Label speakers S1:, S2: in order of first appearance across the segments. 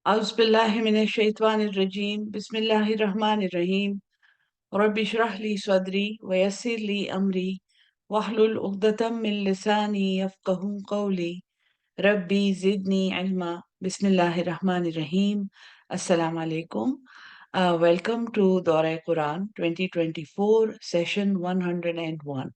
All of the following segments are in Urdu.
S1: أعوذ بالله من الشيطان الرجيم بسم الله الرحمن الرحيم رب اشرح لي صدري ويسر لي أمري واحلل عقدة من لساني يفقه قولي ربي زدني علما بسم الله الرحمن الرحيم. Assalamu alaikum. Welcome to Dora Quran 2024 session 101.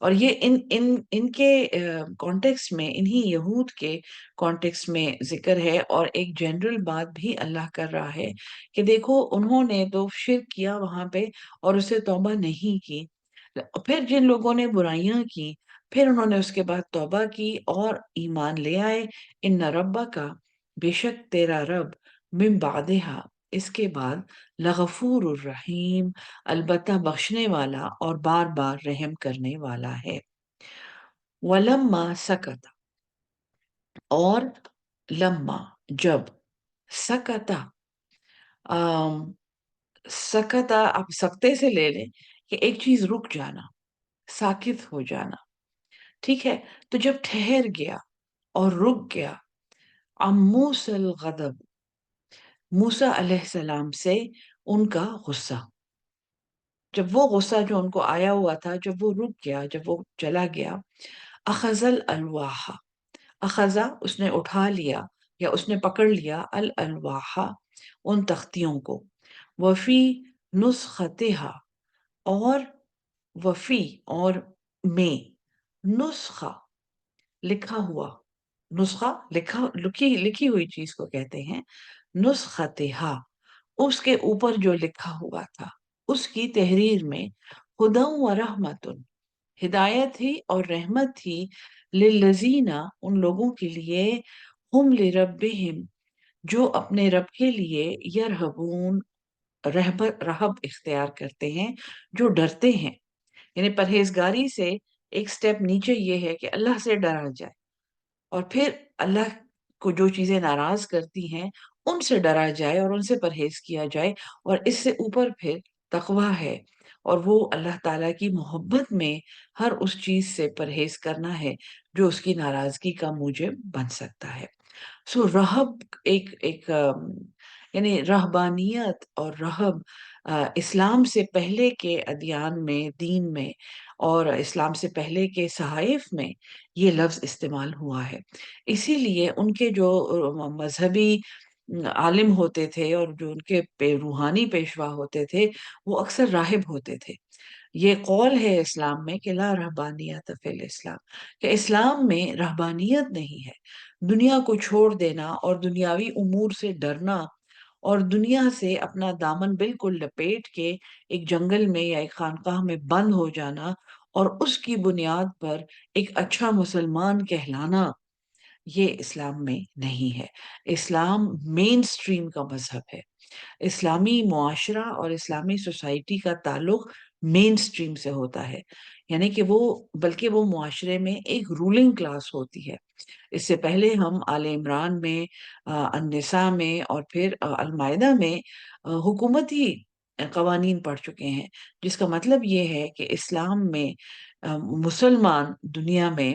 S1: اور یہ ان کے کانٹیکس میں، انہی یہود کے کانٹیکس میں ذکر ہے، اور ایک جنرل بات بھی اللہ کر رہا ہے کہ دیکھو انہوں نے تو شرک کیا وہاں پہ اور اسے توبہ نہیں کی، پھر جن لوگوں نے برائیاں کی پھر انہوں نے اس کے بعد توبہ کی اور ایمان لے آئے، ان ربا کا، بے شک تیرا رب، من بعدہا، اس کے بعد، لغفور الرحیم، البتہ بخشنے والا اور بار بار رحم کرنے والا ہے۔ وَلَمَّا سَكَتَ، اور لما، جب، سکتا، سکتا آپ سکتے سے لے لیں کہ ایک چیز رک جانا، ساکت ہو جانا، ٹھیک ہے؟ تو جب ٹھہر گیا اور رک گیا، عن موسیٰ الغضب، موسیٰ علیہ السلام سے ان کا غصہ، جب وہ غصہ جو ان کو آیا ہوا تھا جب وہ رک گیا، جب وہ چلا گیا، اخذ الالواح، اخذا اس نے اٹھا لیا یا اس نے پکڑ لیا، الالواح ان تختیوں کو، وفی نسختها، اور وفی اور میں، نسخہ لکھا ہوا، نسخہ لکھی ہوئی چیز کو کہتے ہیں، نسختها اس کے اوپر جو لکھا ہوا تھا، اس کی تحریر میں، ہدی و رحمت، ہدایت تھی اور رحمت تھی، للذین ان لوگوں کے لیے، ہم لربہم جو اپنے رب کے لیے، یرہبون رہب اختیار کرتے ہیں، جو ڈرتے ہیں، یعنی پرہیزگاری سے ایک سٹیپ نیچے یہ ہے کہ اللہ سے ڈرا جائے، اور پھر اللہ کو جو چیزیں ناراض کرتی ہیں ان سے ڈرا جائے اور ان سے پرہیز کیا جائے، اور اس سے اوپر پھر تقوی ہے، اور وہ اللہ تعالیٰ کی محبت میں ہر اس چیز سے پرہیز کرنا ہے جو اس کی ناراضگی کا موجب بن سکتا ہے۔ سو رہب ایک یعنی رہبانیت اور رہب اسلام سے پہلے کے ادیان میں، دین میں، اور اسلام سے پہلے کے صحائف میں یہ لفظ استعمال ہوا ہے۔ اسی لیے ان کے جو مذہبی عالم ہوتے تھے اور جو ان کے روحانی پیشوا ہوتے تھے وہ اکثر راہب ہوتے تھے۔ یہ قول ہے اسلام میں کہ لا رہبانیت فی الاسلام، کہ اسلام میں رہبانیت نہیں ہے، دنیا کو چھوڑ دینا اور دنیاوی امور سے ڈرنا اور دنیا سے اپنا دامن بالکل لپیٹ کے ایک جنگل میں یا ایک خانقاہ میں بند ہو جانا اور اس کی بنیاد پر ایک اچھا مسلمان کہلانا، یہ اسلام میں نہیں ہے۔ اسلام مین سٹریم کا مذہب ہے۔ اسلامی معاشرہ اور اسلامی سوسائٹی کا تعلق مین سٹریم سے ہوتا ہے، یعنی کہ بلکہ وہ معاشرے میں ایک رولنگ کلاس ہوتی ہے۔ اس سے پہلے ہم آل عمران میں، النساء میں اور پھر المائدہ میں حکومتی قوانین پڑھ چکے ہیں، جس کا مطلب یہ ہے کہ اسلام میں مسلمان دنیا میں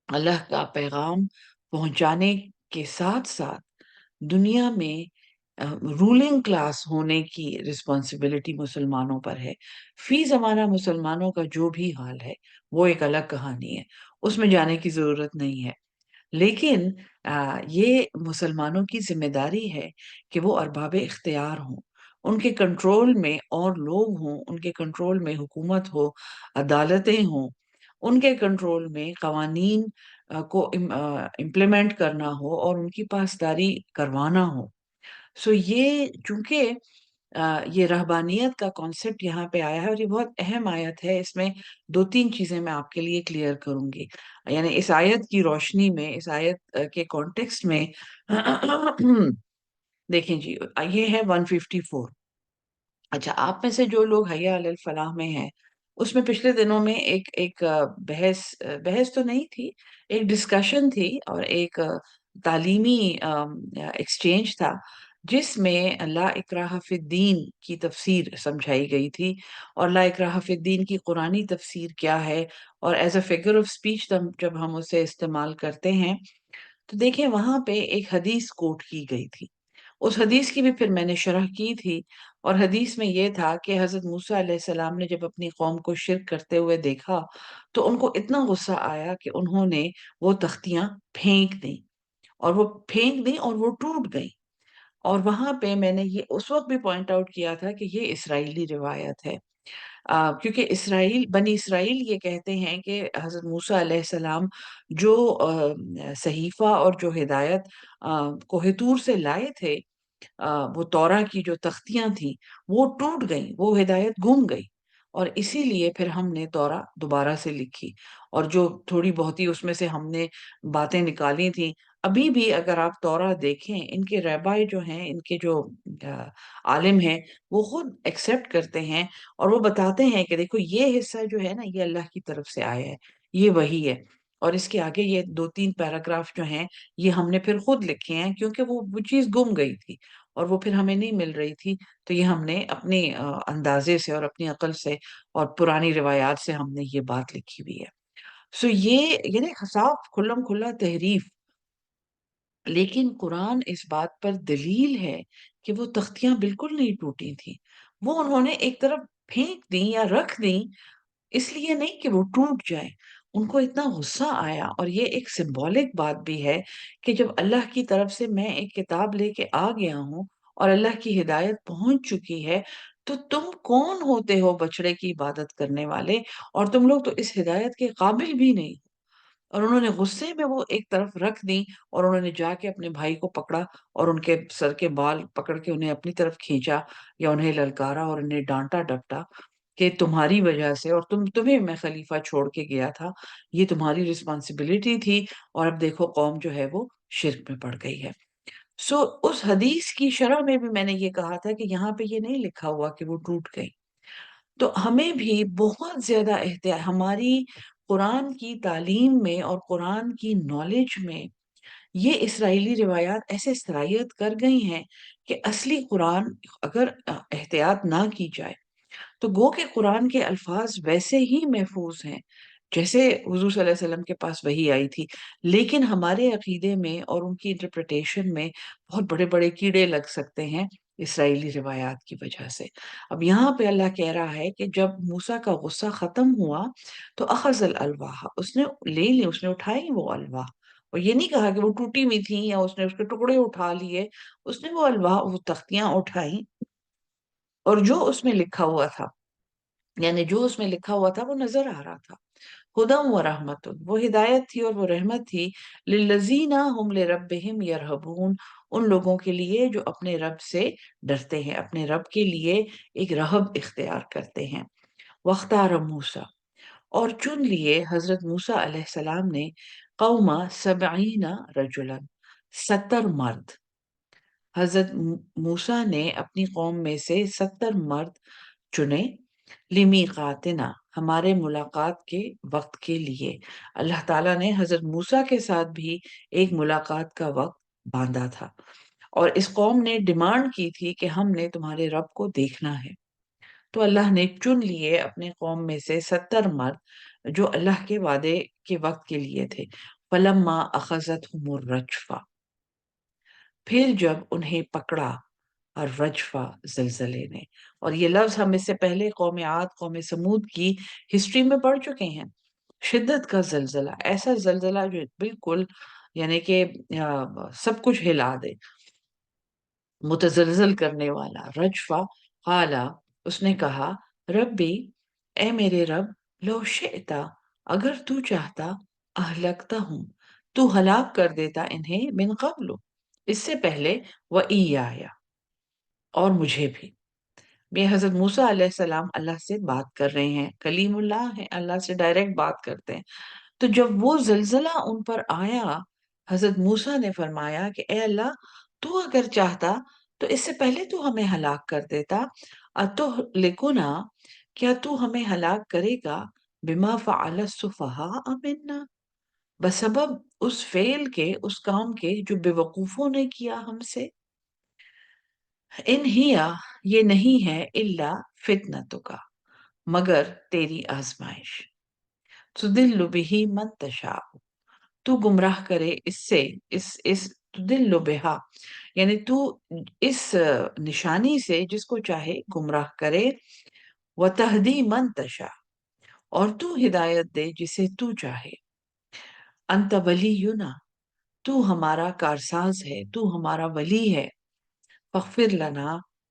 S1: اللہ کا پیغام پہنچانے کے ساتھ ساتھ دنیا میں رولنگ کلاس ہونے کی رسپانسبلٹی مسلمانوں پر ہے۔ فی زمانہ مسلمانوں کا جو بھی حال ہے وہ ایک الگ کہانی ہے، اس میں جانے کی ضرورت نہیں ہے، لیکن یہ مسلمانوں کی ذمہ داری ہے کہ وہ ارباب اختیار ہوں، ان کے کنٹرول میں اور لوگ ہوں، ان کے کنٹرول میں حکومت ہو، عدالتیں ہوں، ان کے کنٹرول میں قوانین کو امپلیمنٹ کرنا ہو اور ان کی پاسداری کروانا ہو۔ سو یہ چونکہ یہ رہبانیت کا کانسیپٹ یہاں پہ آیا ہے اور یہ بہت اہم آیت ہے، اس میں دو تین چیزیں میں آپ کے لیے کلیئر کروں گی، یعنی اس آیت کی روشنی میں، اس آیت کے کانٹیکسٹ میں دیکھیں جی، یہ ہے 154۔ اچھا، آپ میں سے جو لوگ حی علی الفلاح میں ہیں، اس میں پچھلے دنوں میں ایک بحث تو نہیں تھی، ایک ڈسکشن تھی اور ایک تعلیمی ایکسچینج تھا، جس میں لا اکراہ فی الدین کی تفسیر سمجھائی گئی تھی، اور لا اکراہ فی الدین کی قرآنی تفسیر کیا ہے، اور as a figure of speech جب ہم اسے استعمال کرتے ہیں تو دیکھیں وہاں پہ ایک حدیث کوٹ کی گئی تھی، اس حدیث کی بھی پھر میں نے شرح کی تھی، اور حدیث میں یہ تھا کہ حضرت موسیٰ علیہ السلام نے جب اپنی قوم کو شرک کرتے ہوئے دیکھا تو ان کو اتنا غصہ آیا کہ انہوں نے وہ تختیاں پھینک دیں، اور وہ ٹوٹ گئیں، اور وہاں پہ میں نے یہ اس وقت بھی پوائنٹ آؤٹ کیا تھا کہ یہ اسرائیلی روایت ہے، کیونکہ بنی اسرائیل یہ کہتے ہیں کہ حضرت موسیٰ علیہ السلام جو صحیفہ اور جو ہدایت کوہ طور سے لائے تھے، وہ تورا کی جو تختیاں تھیں وہ ٹوٹ گئیں، وہ ہدایت گم گئی، اور اسی لیے پھر ہم نے تورا دوبارہ سے لکھی، اور جو تھوڑی بہت ہی اس میں سے ہم نے باتیں نکالی تھیں، ابھی بھی اگر آپ تورا دیکھیں، ان کے رہبائی جو ہیں، ان کے جو آ، عالم ہیں، وہ خود ایکسپٹ کرتے ہیں، اور وہ بتاتے ہیں کہ دیکھو یہ حصہ جو ہے نا، یہ اللہ کی طرف سے آیا ہے، یہ وہی ہے، اور اس کے آگے یہ 2-3 پیراگراف جو ہیں، یہ ہم نے پھر خود لکھے ہیں، کیونکہ وہ چیز گم گئی تھی اور وہ پھر ہمیں نہیں مل رہی تھی، تو یہ ہم نے اپنے اندازے سے اور اپنی عقل سے اور پرانی روایات سے ہم نے یہ بات لکھی ہوئی ہے۔ سو یہ یعنی صاف کھلم کھلا تحریف، لیکن قرآن اس بات پر دلیل ہے کہ وہ تختیاں بالکل نہیں ٹوٹی تھیں، وہ انہوں نے ایک طرف پھینک دیں یا رکھ دیں، اس لیے نہیں کہ وہ ٹوٹ جائے۔ ان کو اتنا غصہ آیا، اور یہ ایک سمبولک بات بھی ہے کہ جب اللہ کی طرف سے میں ایک کتاب لے کے آ گیا ہوں اور اللہ کی ہدایت پہنچ چکی ہے، تو تم کون ہوتے ہو بچڑے کی عبادت کرنے والے، اور تم لوگ تو اس ہدایت کے قابل بھی نہیں۔ اور انہوں نے غصے میں وہ ایک طرف رکھ دی، اور انہوں نے جا کے اپنے بھائی کو پکڑا اور ان کے سر کے بال پکڑ کے انہیں اپنی طرف کھینچا، یا انہیں للکارا اور انہیں ڈانٹا ڈپٹا کہ تمہاری وجہ سے، اور تمہیں میں خلیفہ چھوڑ کے گیا تھا، یہ تمہاری رسپانسبلٹی تھی، اور اب دیکھو قوم جو ہے وہ شرک میں پڑ گئی ہے۔ سو اس حدیث کی شرح میں بھی میں نے یہ کہا تھا کہ یہاں پہ یہ نہیں لکھا ہوا کہ وہ ٹوٹ گئی، تو ہمیں بھی بہت زیادہ احتیاط، ہماری قرآن کی تعلیم میں اور قرآن کی نالج میں یہ اسرائیلی روایات ایسے سرایت کر گئی ہیں کہ اصلی قرآن اگر احتیاط نہ کی جائے تو گو کہ قرآن کے الفاظ ویسے ہی محفوظ ہیں جیسے حضور صلی اللہ علیہ وسلم کے پاس وحی آئی تھی، لیکن ہمارے عقیدے میں اور ان کی انٹرپریٹیشن میں بہت بڑے بڑے کیڑے لگ سکتے ہیں اسرائیلی روایات کی وجہ سے۔ اب یہاں پہ اللہ کہہ رہا ہے کہ جب موسیٰ کا غصہ ختم ہوا تو اخذ الالواح، اس نے لے لی، اس نے اٹھائی وہ الواح، اور یہ نہیں کہا کہ وہ ٹوٹی ہوئی تھی یا اس نے اس کے ٹکڑے اٹھا لیے، اس نے وہ الواح، وہ تختیاں اٹھائیں، اور جو اس میں لکھا ہوا تھا، یعنی جو اس میں لکھا ہوا تھا وہ نظر آ رہا تھا، ہدی و رحمت، وہ ہدایت تھی اور وہ رحمت تھی، للذین ہم لربہم یرہبون، ان لوگوں کے لیے جو اپنے رب سے ڈرتے ہیں، اپنے رب کے لیے ایک رہب اختیار کرتے ہیں۔ واختار موسیٰ، اور چن لیے حضرت موسیٰ علیہ السلام نے، قوما 70 رجلا، 70 مرد، حضرت موسیٰ نے اپنی قوم میں سے 70 مرد چنے، لمیقاتنا، ہمارے ملاقات کے وقت کے لیے۔ اللہ تعالیٰ نے حضرت موسیٰ کے ساتھ بھی ایک ملاقات کا وقت باندھا تھا، اور اس قوم نے ڈیمانڈ کی تھی کہ ہم نے تمہارے رب کو دیکھنا ہے، تو اللہ نے چن لیے اپنے قوم میں سے 70 مرد جو اللہ کے وعدے کے وقت کے لیے تھے۔ فلما اخذتهم الرجفہ، پھر جب انہیں پکڑا اور رجفہ، زلزلے نے، اور یہ لفظ ہم اس سے پہلے قوم عاد، قوم سمود کی ہسٹری میں پڑھ چکے ہیں، شدت کا زلزلہ، ایسا زلزلہ جو بالکل یعنی کہ سب کچھ ہلا دے، متزلزل کرنے والا رجفہ۔ قالا، اس نے کہا، ربی، اے میرے رب، لو شئتا، اگر تو چاہتا، اہلکتا ہوں، تو ہلاک کر دیتا انہیں، من قبل، اس سے پہلے، وَإِيَّایَ، اور مجھے بھی۔ یہ حضرت موسیٰ علیہ السلام اللہ سے بات کر رہے ہیں، کلیم اللہ ہیں، اللہ سے ڈائریکٹ بات کرتے ہیں، تو جب وہ زلزلہ ان پر آیا، حضرت موسیٰ نے فرمایا کہ اے اللہ، تو اگر چاہتا تو اس سے پہلے تو ہمیں ہلاک کر دیتا، اتہلکنا، کیا تو ہمیں ہلاک کرے گا، بما فعل السفہاء منا، بسبب اس فعل کے، اس کام کے جو بے وقوفوں نے کیا ہم سے، ان ہیا، یہ نہیں ہے، الا فتنتک، مگر تیری آزمائش، تضل بہ من تشاء، تو گمراہ کرے اس سے، اس تضل بہا، یعنی تو اس نشانی سے جس کو چاہے گمراہ کرے، وتہدی من تشاء، اور تو ہدایت دے جسے تو چاہے، انت ولینا، تو ہمارا کارساز ہے، تو ہمارا ولی ہے، فاغفر لنا،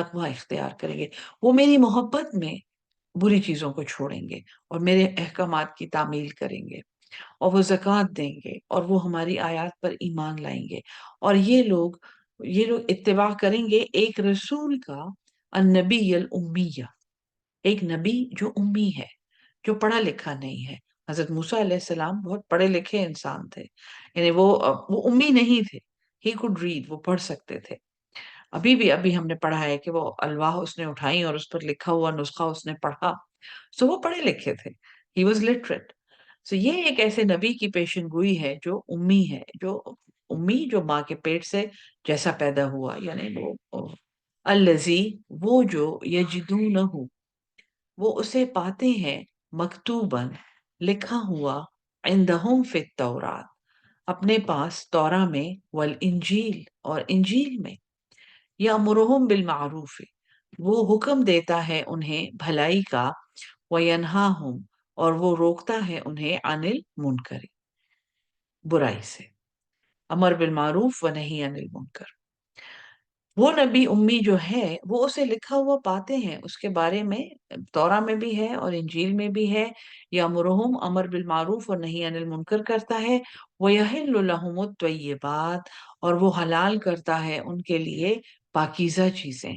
S1: تقوی اختیار کریں گے، وہ میری محبت میں بری چیزوں کو چھوڑیں گے اور میرے احکامات کی تعمیل کریں گے، اور وہ زکوٰۃ دیں گے، اور وہ ہماری آیات پر ایمان لائیں گے، اور یہ لوگ اتباع کریں گے ایک رسول کا، النبی الامیہ، ایک نبی جو امی ہے، جو پڑھا لکھا نہیں ہے۔ حضرت موسیٰ علیہ السلام بہت پڑھے لکھے انسان تھے، یعنی وہ امی نہیں تھے، ہی could read، وہ پڑھ سکتے تھے۔ ابھی ہم نے پڑھا ہے کہ وہ الواح اس نے اٹھائی اور اس پر لکھا ہوا نسخہ اس نے پڑھا، سو وہ پڑھے لکھے تھے، ہی واز لٹریٹ۔ سو یہ ایک ایسے نبی کی پیشن گوئی ہے جو امی ہے، جو ماں کے پیٹ سے جیسا پیدا ہوا، یعنی وہ الذی، وہ جو یجدونہ، وہ اسے پاتے ہیں، مکتوباً، لکھا ہوا، عندہم فی التورات، اپنے پاس تورا میں، والانجیل، اور انجیل میں، یامرہم بالمعروف، وہ حکم دیتا ہے انہیں بھلائی کا، وینہاہم، اور وہ روکتا ہے انہیں، عن المنکر، برائی سے، امر بالمعروف و نہی عن المنکر۔ وہ نبی امی جو ہے وہ اسے لکھا ہوا پاتے ہیں، اس کے بارے میں تورا میں بھی ہے اور انجیل میں بھی ہے، یامرہم، امر بالمعروف اور نہی عن المنکر کرتا ہے، ویحل لہم الطیبات، اور وہ حلال کرتا ہے ان کے لیے پاکیزہ چیزیں،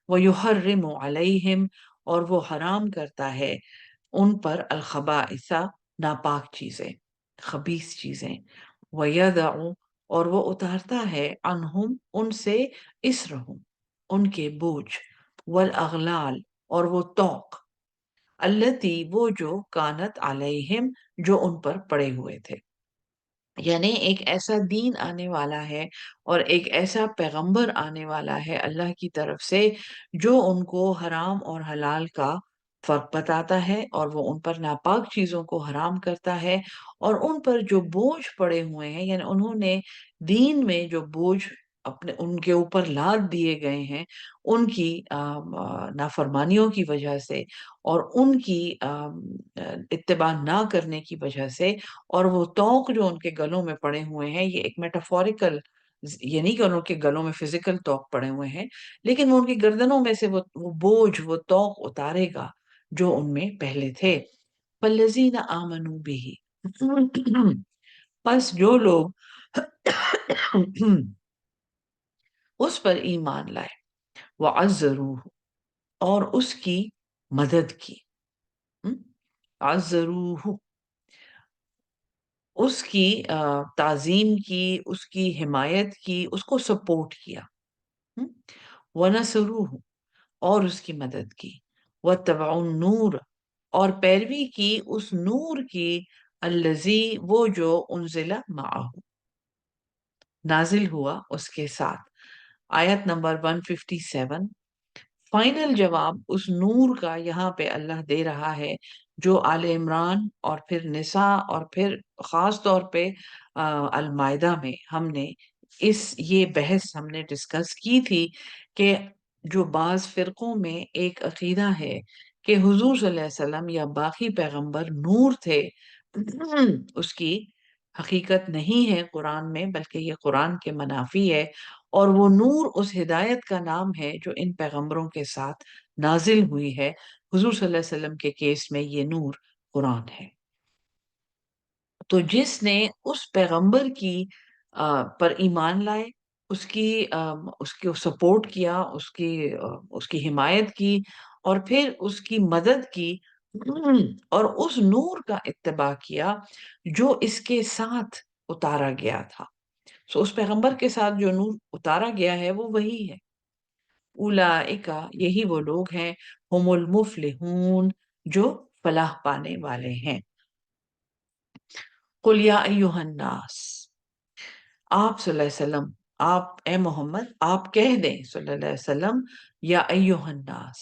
S1: ویحرم علیہم، اور وہ حرام کرتا ہے ان پر، الخبائث، ناپاک چیزیں، خبیث چیزیں، وَيَضَعُ، اور وہ اتارتا ہے، عنہم، ان سے، اسرہم، ان کے بوجھ، والاغلال، اور وہ طوق، التی، وہ جو، کانت علیہم، جو ان پر پڑے ہوئے تھے۔ یعنی ایک ایسا دین آنے والا ہے اور ایک ایسا پیغمبر آنے والا ہے اللہ کی طرف سے، جو ان کو حرام اور حلال کا فرق بتاتا ہے، اور وہ ان پر ناپاک چیزوں کو حرام کرتا ہے، اور ان پر جو بوجھ پڑے ہوئے ہیں، یعنی انہوں نے دین میں جو بوجھ ان کے اوپر لاد دیے گئے ہیں، ان کی نافرمانیوں کی وجہ سے، اور ان کی اتباع نہ کرنے کی وجہ سے، اور وہ طوق جو ان کے گلوں میں پڑے ہوئے ہیں، یہ ایک میٹافوریکل، یہ نہیں کہ ان کے گلوں میں فزیکل طوق پڑے ہوئے ہیں، لیکن وہ ان کی گردنوں میں سے وہ بوجھ، وہ طوق اتارے گا جو ان میں پہلے تھے۔ فالذین آمنوا بہ، پس جو لوگ اس پر ایمان لائے، وعزروہ، اور اس کی مدد کی، عزروہ، اس کی تعظیم کی، اس کی حمایت کی، اس کو سپورٹ کیا، وَنَصَرُوهُ، اور اس کی مدد کی، وَاتَّبَعُوا النُّورَ، اور پیروی کی اس نور کی، الذی، وہ جو، انزل معہ، نازل ہوا اس کے ساتھ۔ آیت نمبر 157، فائنل جواب اس نور کا یہاں پہ اللہ دے رہا ہے، جو آل عمران اور پھر نساء اور پھر خاص طور پہ المائدہ میں ہم نے یہ بحث ہم نے ڈسکس کی تھی، کہ جو بعض فرقوں میں ایک عقیدہ ہے کہ حضور صلی اللہ علیہ وسلم یا باقی پیغمبر نور تھے، اس کی حقیقت نہیں ہے قرآن میں، بلکہ یہ قرآن کے منافی ہے، اور وہ نور اس ہدایت کا نام ہے جو ان پیغمبروں کے ساتھ نازل ہوئی ہے۔ حضور صلی اللہ علیہ وسلم کے کیس میں یہ نور قرآن ہے۔ تو جس نے اس پیغمبر کی پر ایمان لائے، اس کی سپورٹ کیا، اس کی حمایت کی، اور پھر اس کی مدد کی، اور اس نور کا اتباع کیا جو اس کے ساتھ اتارا گیا تھا۔ سو اس پیغمبر کے ساتھ جو نور اتارا گیا ہے وہ وہی ہے۔ اولئک، یہی وہ لوگ ہیں، ہم المفلحون، جو فلاح پانے والے ہیں۔ قل یا ایھا الناس، آپ صلی اللہ علیہ وسلم، آپ اے محمد آپ کہہ دیں صلی اللہ علیہ وسلم، یا ایھا الناس،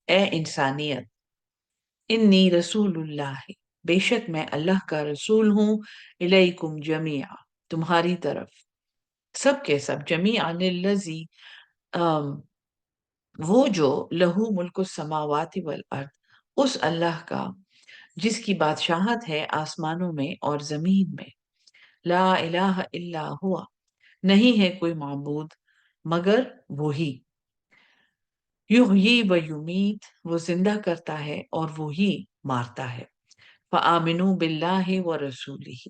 S1: اے انسانیت، انی رسول اللہ، بے شک میں اللہ کا رسول ہوں، الیکم جمیعا، تمہاری طرف، سب کے سب، جمیعا الذی، وہ جو، لہو ملک السماوات والارض، اس اللہ کا جس کی بادشاہت ہے آسمانوں میں اور زمین میں، لا الہ الا ہوا، نہیں ہے کوئی معبود مگر وہی، یحیی و یمیت، وہ زندہ کرتا ہے اور وہی مارتا ہے۔ فآمنوا باللہ و رسولہ،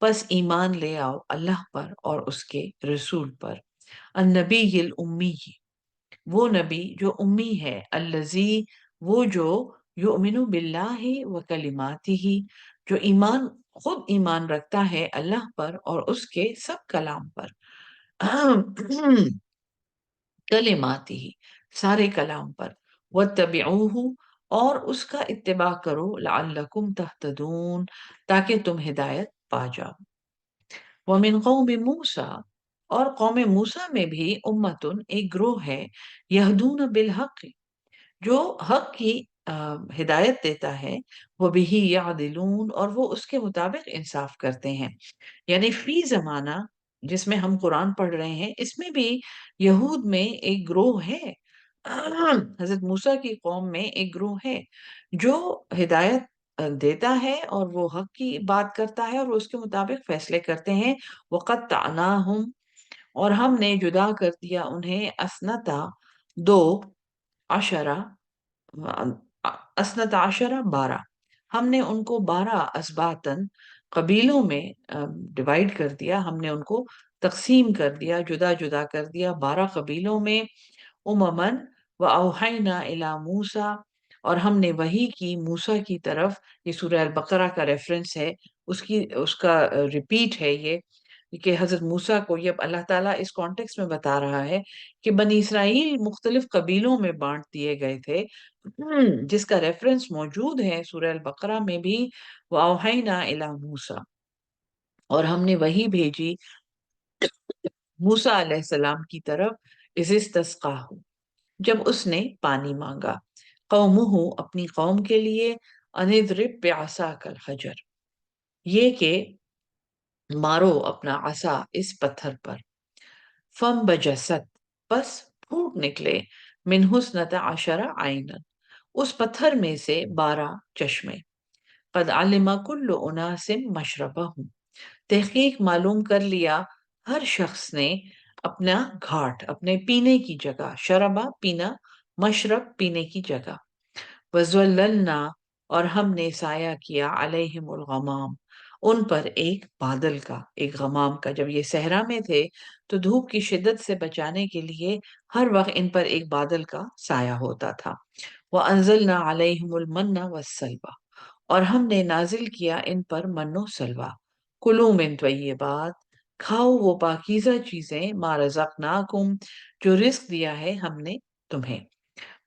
S1: پس ایمان لے آؤ اللہ پر اور اس کے رسول پر، النبی الامی، وہ نبی جو امی ہے، الذی، وہ جو یؤمن باللہ و کلماتہ، جو خود ایمان رکھتا ہے اللہ پر اور اس کے سب کلام پر، کلماتہ، سارے کلام پر، واتبعوہ، اور اس کا اتباع کرو، لعلکم تہتدون، تاکہ تم ہدایت پا جاؤ۔ ومن قوم موسیٰ، اور قوم موسیٰ میں بھی امتن، ایک گروہ ہے، یہدون بالحق، جو حق کی ہدایت دیتا ہے، وہ بھی یعدلون، اور وہ اس کے مطابق انصاف کرتے ہیں۔ یعنی فی زمانہ جس میں ہم قرآن پڑھ رہے ہیں، اس میں بھی یہود میں ایک گروہ ہے، حضرت موسیٰ کی قوم میں ایک گروہ ہے جو ہدایت دیتا ہے اور وہ حق کی بات کرتا ہے اور وہ اس کے مطابق فیصلے کرتے ہیں۔ وَقَطَّعْنَاهُمْ، اور ہم نے جدا کر دیا انہیں، اسنتا، دو، عشرہ، اسنت عشرہ، 12، ہم نے ان کو 12 اسباتن، قبیلوں میں ڈیوائیڈ کر دیا، ہم نے ان کو تقسیم کر دیا، جدا جدا کر دیا 12 قبیلوں میں، اممن، واوحینا الی موسیٰ، اور ہم نے وحی کی موسیٰ کی طرف، یہ سورہ البقرہ کا ریفرنس ہے، اس کا ریپیٹ ہے یہ، کہ حضرت موسیٰ کو یہ اللہ تعالیٰ اس کانٹیکس میں بتا رہا ہے کہ بنی اسرائیل مختلف قبیلوں میں بانٹ دیے گئے تھے، جس کا ریفرنس موجود ہے سورہ البقرہ میں بھی، وَأَوْحَيْنَا إِلَى مُوسَىٰ، اور ہم نے وہی بھیجی موسیٰ علیہ السلام کی طرف، اِذِ اسْتَسْقَاهُ، جب اس نے پانی مانگا، قومہ، اپنی قوم کے لیے، أَنِ اضْرِب بِعَصَاكَ الْحَجَرَ، یہ کہ مارو اپنا عصا اس پتھر پر، فَانْبَجَسَتْ، پس پھوٹ نکلے، مِنْ اثْنَتَ عَشَرَ عَيْنًا، اس پتھر میں سے 12 چشمے، قد علم کل اناس مشربہم، تحقیق معلوم کر لیا ہر شخص نے اپنا گھاٹ، اپنے پینے کی جگہ، شربہ پینا، مشرب پینے کی جگہ، وَظَلَّلْنَا، اور ہم نے سایہ کیا، علیہم الغمام، ان پر ایک بادل کا، ایک غمام کا، جب یہ صحرا میں تھے تو دھوپ کی شدت سے بچانے کے لیے ہر وقت ان پر ایک بادل کا سایہ ہوتا تھا۔ وَأَنزَلْنَا عَلَيْهِمُ الْمَنَّ وَالسَّلْوَىٰ، اور ہم نے نازل کیا ان پر من و سلوہ، کلوا من طیبات، کھاؤ وہ پاکیزہ چیزیں، ما رزقناکم، جو رزق دیا ہے ہم نے تمہیں،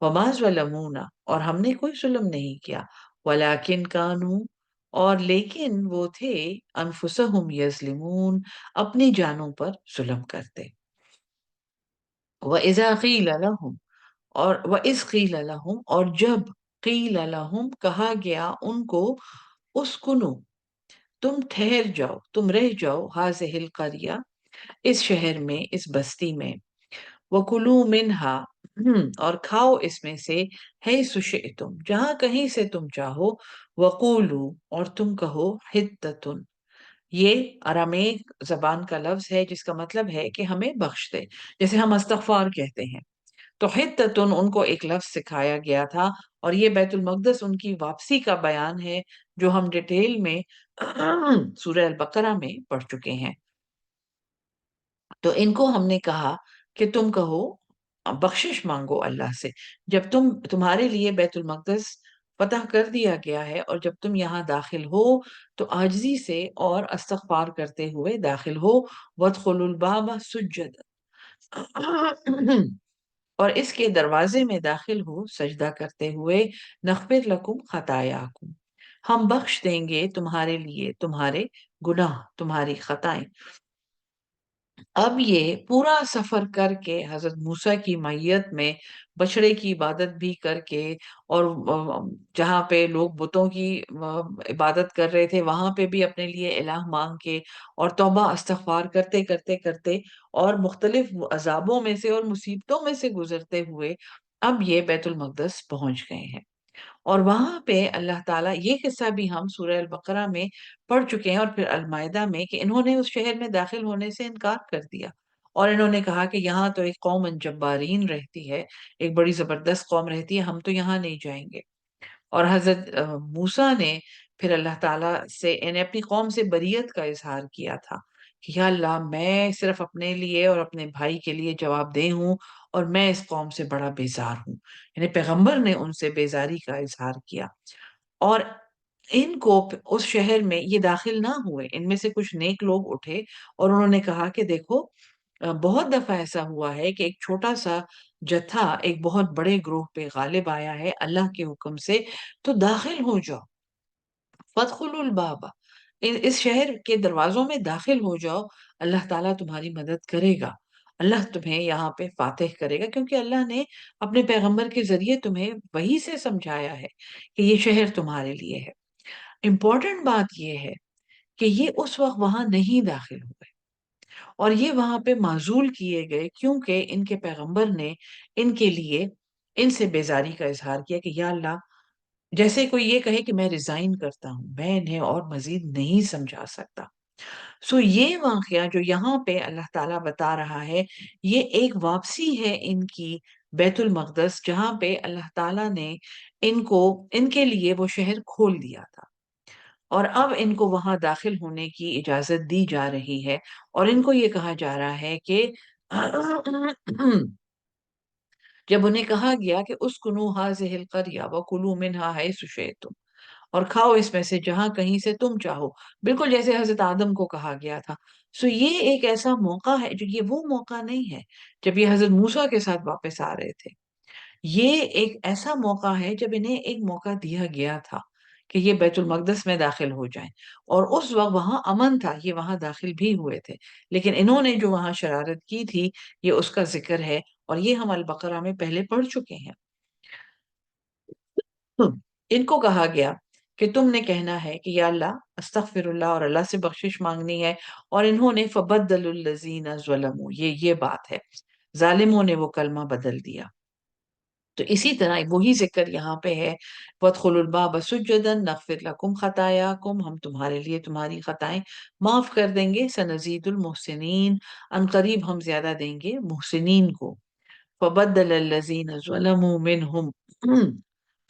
S1: وما ظلمونا، اور ہم نے کوئی ظلم نہیں کیا، ولیکن کانوا، اور لیکن وہ تھے، انفسہم یظلمون، اپنی جانوں پر ظلم کرتے۔ وَإِذَا قِیلَ لَهُمْ، اور وَإِذْ قِیلَ لَهُمْ، اور جب قِیلَ لَهُمْ، کہا گیا ان کو، اسکنو، تم ٹھہر جاؤ، تم رہ جاؤ، هذه القریہ، اس شہر میں، اس بستی میں، وَكُلُوا مِنْهَا، اور کھاؤ اس میں سے، حیث شئتم، جہاں کہیں سے تم چاہو، وَقُولُوا، اور تم کہو، حِطَّةٌ، یہ ارامیک زبان کا لفظ ہے جس کا مطلب ہے کہ ہمیں بخش دے، جیسے ہم استغفار کہتے ہیں، تو حِطَّةٌ ان کو ایک لفظ سکھایا گیا تھا، اور یہ بیت المقدس ان کی واپسی کا بیان ہے جو ہم ڈیٹیل میں سورہ البقرہ میں پڑھ چکے ہیں۔ تو ان کو ہم نے کہا کہ تم کہو، بخشش مانگو اللہ سے، جب تمہارے لیے بیت المقدس فتح کر دیا گیا ہے اور جب تم یہاں داخل ہو تو عاجزی سے اور استغفار کرتے ہوئے داخل ہو، وادخلوا الباب سجدا، اور اس کے دروازے میں داخل ہو سجدہ کرتے ہوئے، نغفر لکم خطایاکم، ہم بخش دیں گے تمہارے لیے تمہارے گناہ، تمہاری خطائیں۔ اب یہ پورا سفر کر کے حضرت موسیٰ کی معیت میں، بچڑے کی عبادت بھی کر کے، اور جہاں پہ لوگ بتوں کی عبادت کر رہے تھے وہاں پہ بھی اپنے لیے الہ مانگ کے، اور توبہ استغفار کرتے کرتے کرتے، اور مختلف عذابوں میں سے اور مصیبتوں میں سے گزرتے ہوئے، اب یہ بیت المقدس پہنچ گئے ہیں، اور وہاں پہ اللہ تعالیٰ، یہ قصہ بھی ہم سورہ البقرہ میں پڑھ چکے ہیں اور پھر المائدہ میں، کہ انہوں نے اس شہر میں داخل ہونے سے انکار کر دیا، اور انہوں نے کہا کہ یہاں تو ایک قوم جبارین رہتی ہے، ایک بڑی زبردست قوم رہتی ہے، ہم تو یہاں نہیں جائیں گے۔ اور حضرت موسیٰ نے پھر اللہ تعالیٰ سے، یعنی اپنی قوم سے بریت کا اظہار کیا تھا کہ یا اللہ، میں صرف اپنے لیے اور اپنے بھائی کے لیے جواب دہ ہوں، اور میں اس قوم سے بڑا بیزار ہوں۔ یعنی پیغمبر نے ان سے بیزاری کا اظہار کیا، اور ان کو اس شہر میں یہ داخل نہ ہوئے۔ ان میں سے کچھ نیک لوگ اٹھے اور انہوں نے کہا کہ دیکھو، بہت دفعہ ایسا ہوا ہے کہ ایک چھوٹا سا جتھا ایک بہت بڑے گروہ پہ غالب آیا ہے اللہ کے حکم سے، تو داخل ہو جاؤ، فَادْخُلُوا الْبَابَ، اس شہر کے دروازوں میں داخل ہو جاؤ، اللہ تعالیٰ تمہاری مدد کرے گا، اللہ تمہیں یہاں پہ فاتح کرے گا، کیونکہ اللہ نے اپنے پیغمبر کے ذریعے تمہیں وہی سے سمجھایا ہے کہ یہ شہر تمہارے لیے ہے۔ امپورٹنٹ بات یہ ہے کہ یہ اس وقت وہاں نہیں داخل ہوئے، اور یہ وہاں پہ معزول کیے گئے، کیونکہ ان کے پیغمبر نے ان کے لیے، ان سے بیزاری کا اظہار کیا کہ یا اللہ، جیسے کوئی یہ کہے کہ میں ریزائن کرتا ہوں، میں انہیں اور مزید نہیں سمجھا سکتا۔ سو یہ واقعہ جو یہاں پہ اللہ تعالیٰ بتا رہا ہے، یہ ایک واپسی ہے ان کی بیت المقدس، جہاں پہ اللہ تعالیٰ نے ان کو، ان کے لیے وہ شہر کھول دیا تھا، اور اب ان کو وہاں داخل ہونے کی اجازت دی جا رہی ہے، اور ان کو یہ کہا جا رہا ہے کہ جب انہیں کہا گیا کہ اسکنوا ہذہ القریہ وکلوا منہا حیث شئتم، اور کھاؤ اس میں سے جہاں کہیں سے تم چاہو، بالکل جیسے حضرت آدم کو کہا گیا تھا۔ سو یہ ایک ایسا موقع ہے، جو یہ وہ موقع نہیں ہے جب یہ حضرت موسیٰ کے ساتھ واپس آ رہے تھے، یہ ایک ایسا موقع ہے جب انہیں ایک موقع دیا گیا تھا کہ یہ بیت المقدس میں داخل ہو جائیں، اور اس وقت وہاں امن تھا، یہ وہاں داخل بھی ہوئے تھے، لیکن انہوں نے جو وہاں شرارت کی تھی، یہ اس کا ذکر ہے، اور یہ ہم البقرہ میں پہلے پڑھ چکے ہیں۔ ان کو کہا گیا کہ تم نے کہنا ہے کہ یا اللہ، استغفر اللہ، اور اللہ سے بخشش مانگنی ہے، اور انہوں نے فبدل الذین ظلموا، یہ بات ہے، ظالموں نے وہ کلمہ بدل دیا۔ تو اسی طرح وہی ذکر یہاں پہ ہے، وَادْخُلُوا الْبَابَ سُجَّدًا نَغْفِرْ لَكُمْ خَطَايَاكُمْ، ہم تمہارے لیے تمہاری خطائیں معاف کر دیں گے، سَنَزِيدُ الْمُحْسِنِينَ، ان قریب ہم زیادہ دیں گے محسنین کو۔ فَبَدَّلَ الَّذِينَ ظَلَمُوا مِنْهُمْ،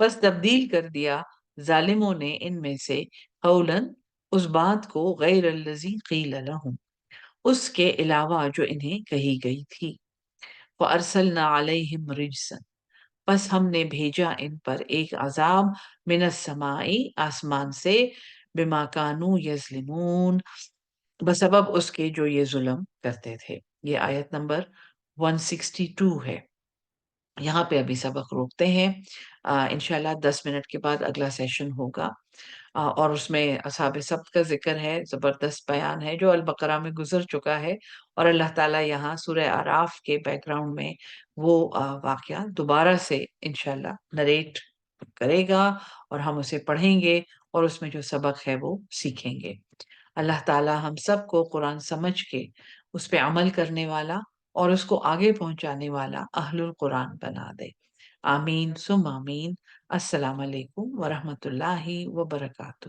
S1: پس تبدیل کر دیا ظالموں نے ان میں سے، قولاً، اس بات کو، غیر الذی قیل لہم، اس کے علاوہ جو انہیں کہی گئی تھی۔ فَأَرْسَلْنَا عَلَيْهِمْ رِجْزًا، پس ہم نے بھیجا ان پر ایک عذاب، من السماء، آسمان سے، بما کانوا یظلمون، بسبب اس کے جو یہ ظلم کرتے تھے۔ یہ آیت نمبر 162 ہے۔ یہاں پہ ابھی سبق روکتے ہیں، انشاءاللہ 10 منٹ کے بعد اگلا سیشن ہوگا، اور اس میں اصحاب سبت کا ذکر ہے، زبردست بیان ہے جو البقرہ میں گزر چکا ہے، اور اللہ تعالیٰ یہاں سورہ اعراف کے بیک گراؤنڈ میں وہ واقعہ دوبارہ سے انشاءاللہ نریٹ کرے گا، اور ہم اسے پڑھیں گے، اور اس میں جو سبق ہے وہ سیکھیں گے۔ اللہ تعالیٰ ہم سب کو قرآن سمجھ کے اس پہ عمل کرنے والا اور اس کو آگے پہنچانے والا اہل القرآن بنا دے۔ آمین ثم آمین۔ السلام علیکم ورحمۃ اللہ وبرکاتہ۔